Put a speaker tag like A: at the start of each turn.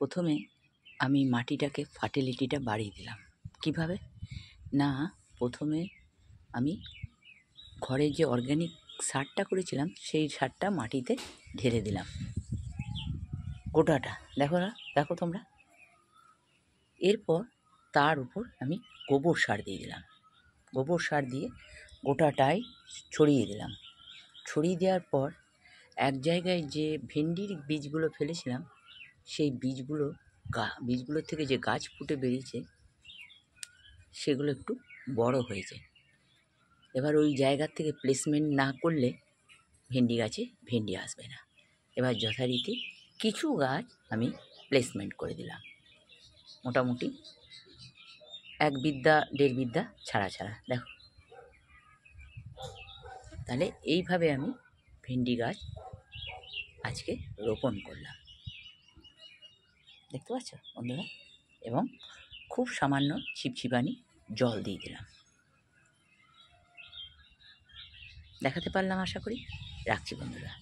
A: প্রথমে আমি মাটিটাকে ফার্টিলিটিটা বাড়িয়ে দিলাম। কিভাবে? না, প্রথমে আমি ঘরে যে অর্গ্যানিক সারটা করেছিলাম সেই সারটা মাটিতে ঢেলে দিলাম, গোটাটা। দেখো তোমরা। এরপর তার উপর আমি গোবর সার দিয়ে দিলাম। গোবর সার দিয়ে গোটাটাই ছড়িয়ে দিলাম। ছড়িয়ে দেওয়ার পর এক জায়গায় যে ভেন্ডির বীজগুলো ফেলেছিলাম সেই বীজগুলোর থেকে যে গাছ ফুটে বেরিয়েছে সেগুলো একটু বড় হয়েছে। এবার ওই জায়গার থেকে প্লেসমেন্ট না করলে ভেন্ডি গাছে ভেন্ডি আসবে না। এবার যথারীতি কিছু গাছ আমি প্লেসমেন্ট করে দিলাম, মোটামুটি 1 বিদ্যা 1.5 বিদ্যা ছাড়া ছাড়া। দেখো, তাহলে এইভাবে আমি ভেন্ডি গাছ আজকে রোপণ করলাম, দেখতে পাচ্ছ বন্ধুরা। এবং খুব সামান্য ছিপছিপানি জল দিয়ে দিলাম। দেখাতে পারলাম আশা করি। রাখছি বন্ধুরা।